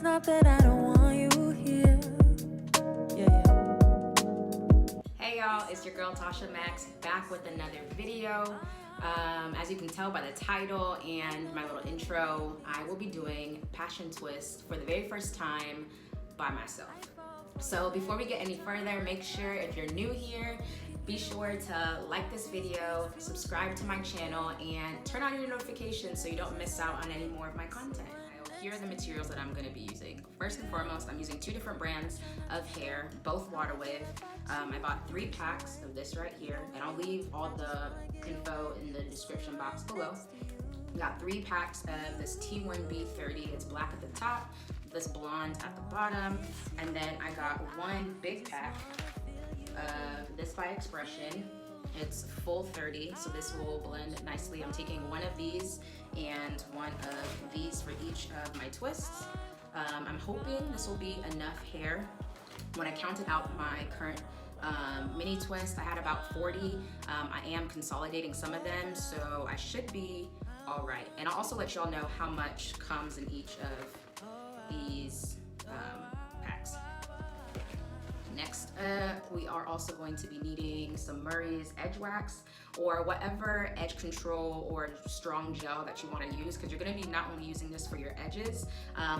not that I don't want you here. Hey y'all, it's your girl Tasha Max back with another video. As you can tell by the title and my little intro, I will be doing Passion Twist for the very first time by myself. So before we get any further, make sure if you're new here, be sure to like this video, subscribe to my channel, and turn on your notifications so you don't miss out on any more of my content. Here are the materials that I'm going to be using. First and foremost, I'm using 2 different brands of hair, both water wave. I bought 3 packs of this right here, and I'll leave all the info in the description box below. Got 3 packs of this T1B30. It's black at the top, this blonde at the bottom, and then I got 1 big pack of this by Expression. It's full 30, so this will blend nicely. I'm taking 1 of these and 1 of these for each of my twists. I'm hoping this will be enough hair. When I counted out my current mini twist, I had about 40. I am consolidating some of them, so I should be all right. And I'll also let y'all know how much comes in each of these packs. Next up, we are also going to be needing some Murray's Edge Wax or whatever edge control or strong gel that you want to use, because you're going to be not only using this for your edges,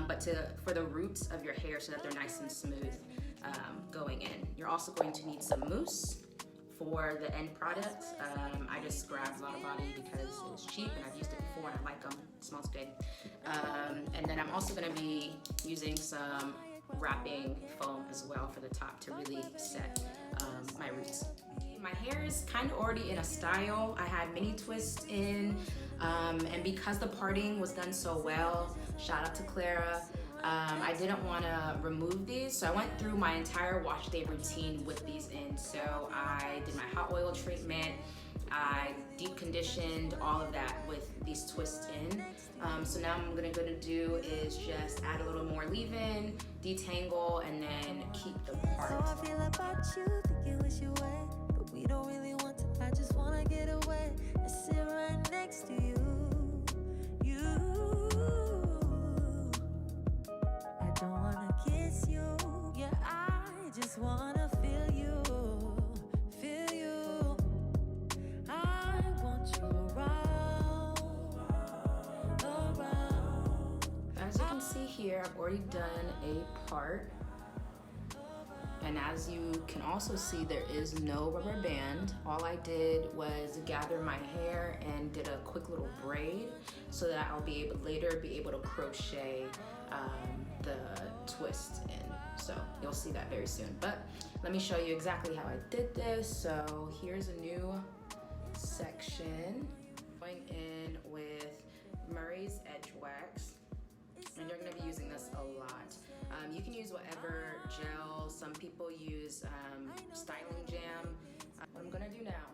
but for the roots of your hair so that they're nice and smooth going in. You're also going to need some mousse for the end product. I just grabbed Lotta Body because it was cheap and I've used it before and I like them. It smells good. And then I'm also going to be using some wrapping foam as well for the top to really set my roots. My hair is kind of already in a style. I had mini twists in, and because the parting was done so well, shout out to Clara, I didn't want to remove these, so I went through my entire wash day routine with these in. So I did my hot oil treatment, I deep conditioned, all of that with these twists in. So now I'm gonna do is just add a little more leave-in, detangle, and then keep them apart. So I feel about you, think you wish you away, but we don't really want to. I just wanna get away and sit right next to you. I don't wanna kiss you, yeah, I just wanna feel you. I want you around. As you can see here, I've already done a part. And as you can also see, there is no rubber band. All I did was gather my hair and did a quick little braid so that I'll be able later be able to crochet the twist in. So you'll see that very soon. But let me show you exactly how I did this. So here's a new section. Going in with Murray's Edge Wax. And you're gonna be using this a lot. You can use whatever gel. Some people use styling jam. What I'm gonna do now.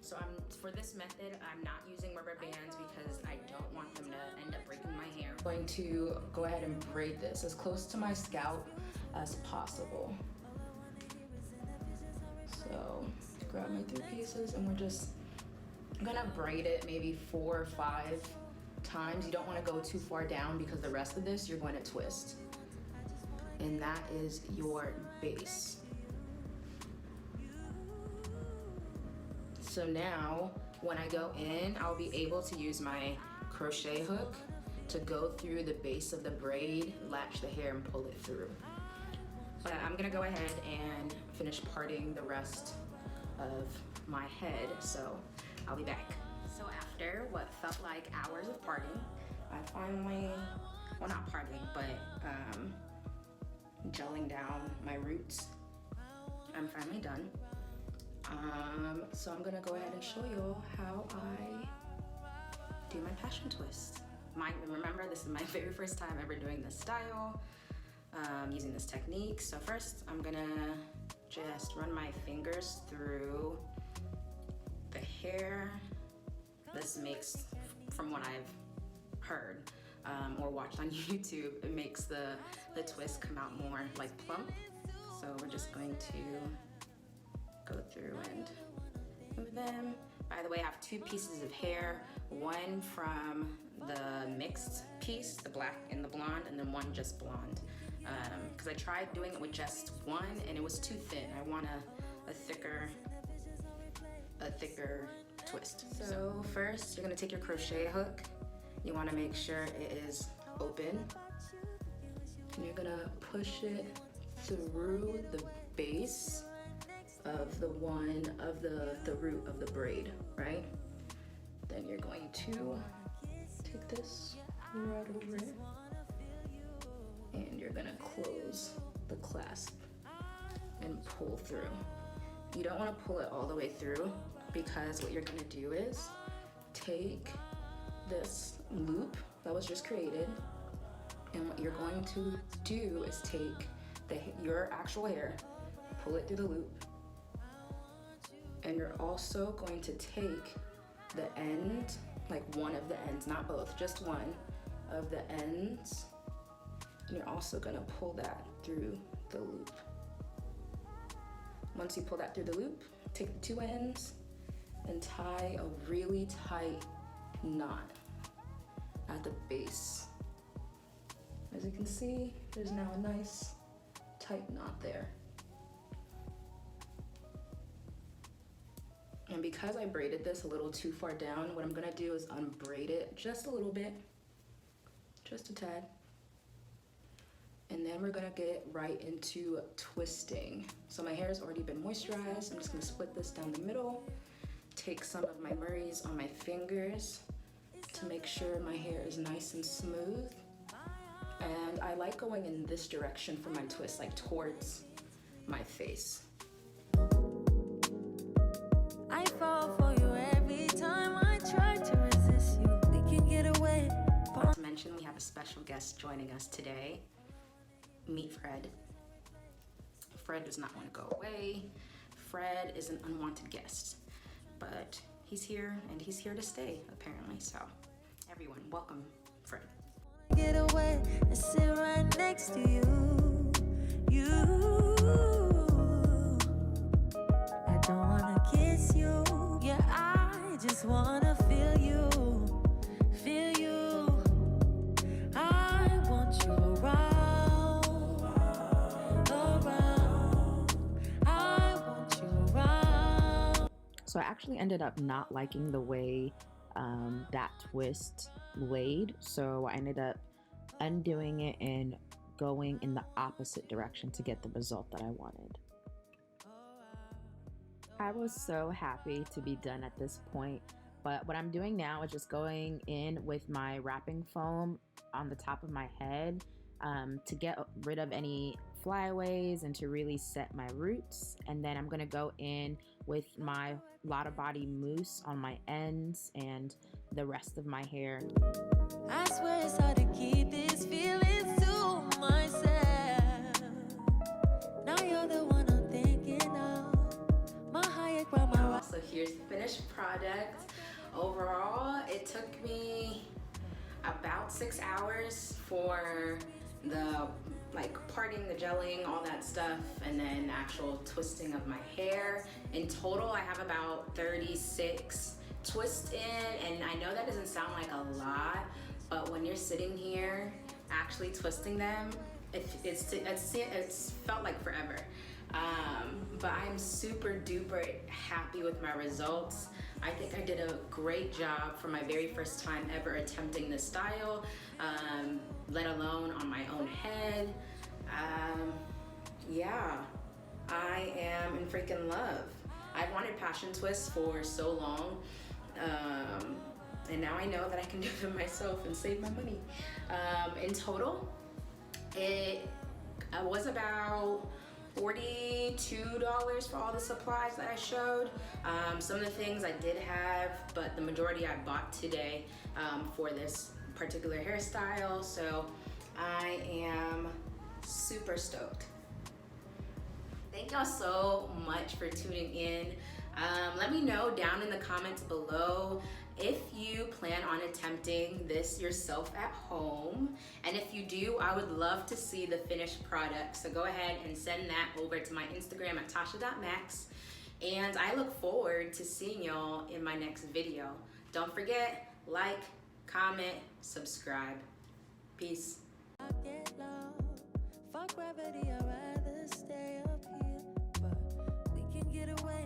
So for this method, I'm not using rubber bands because I don't want them to end up breaking my hair. I'm going to go ahead and braid this as close to my scalp as possible. So grab my 3 pieces and I'm gonna braid it maybe 4 or 5 times. You don't want to go too far down because the rest of this you're going to twist. And that is your base. So now when I go in, I'll be able to use my crochet hook to go through the base of the braid, latch the hair and pull it through. But I'm gonna go ahead and finish parting the rest of my head, so I'll be back. So after what felt like hours of parting, I finally, well not parting, but gelling down my roots. I'm finally done. So I'm gonna go ahead and show you how I do my passion twist. Remember, this is my very first time ever doing this style, using this technique. So first I'm gonna just run my fingers through the hair. This makes, from what I've heard or watched on YouTube, it makes the twist come out more like plump. So we're just going to go through and move them, By the way, I have two pieces of hair, one from the mixed piece, the black and the blonde, and then one just blonde. Because I tried doing it with just one and it was too thin. I want a thicker twist. So first, you're gonna take your crochet hook. You wanna make sure it is open. And you're gonna push it through the base of the root of the braid, right? Then you're going to take this right over it, and you're gonna close the clasp and pull through. You don't wanna pull it all the way through, because what you're gonna do is take this loop that was just created, and what you're going to do is take your actual hair, pull it through the loop, and you're also going to take the end, like one of the ends, not both, just one of the ends, and you're also gonna pull that through the loop. Once you pull that through the loop, take the two ends and tie a really tight knot at the base. As you can see, there's now a nice tight knot there. And because I braided this a little too far down, what I'm gonna do is unbraid it just a little bit, just a tad. And then we're gonna get right into twisting. So my hair has already been moisturized. I'm just gonna split this down the middle, take some of my Murray's on my fingers to make sure my hair is nice and smooth. And I like going in this direction for my twist, like towards my face. I fall for you every time I try to resist you. We can get away. Not to mention, we have a special guest joining us today. Meet Fred. Fred does not want to go away. Fred is an unwanted guest, but he's here and he's here to stay, apparently. So everyone, welcome Fred. Get away and sit right next to you. I don't wanna kiss you. Yeah, I just wanna feel you. Feel you. I want you around. I want you around. So I actually ended up not liking the way that twist laid, so I ended up undoing it and going in the opposite direction to get the result that I wanted. I was so happy to be done at this point, but what I'm doing now is just going in with my wrapping foam on the top of my head to get rid of any flyaways and to really set my roots. And then I'm gonna go in with my Lotta body mousse on my ends and the rest of my hair. I swear it's hard to keep these feelings to myself. Now you're the one I'm thinking of. My higher ground, my So here's the finished product. Overall, it took me about 6 hours for the parting, the gelling, all that stuff, and then actual twisting of my hair. In total, I have about 36 twists in, and I know that doesn't sound like a lot, but when you're sitting here actually twisting them, it's felt like forever. But I'm super duper happy with my results. I think I did a great job for my very first time ever attempting this style, let alone on my own head. Yeah, I am in freaking love. I've wanted passion twists for so long, and now I know that I can do them myself and save my money. In total, it was about $42 for all the supplies that I showed. Some of the things I did have, but the majority I bought today for this particular hairstyle. So I am super stoked. Thank y'all so much for tuning in. Let me know down in the comments below if you plan on attempting this yourself at home. And if you do, I would love to see the finished product. So go ahead and send that over to my Instagram at tasha.max. And I look forward to seeing y'all in my next video. Don't forget, like, comment, subscribe. Peace. I get low. Fuck gravity, I'd rather stay up here. But we can get away.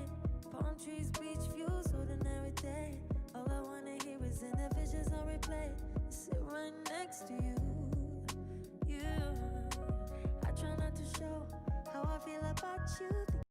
Palm trees, beach views, ordinary day. All I wanna hear is in the visions on replay. Sit right next to you. I try not to show how I feel about you.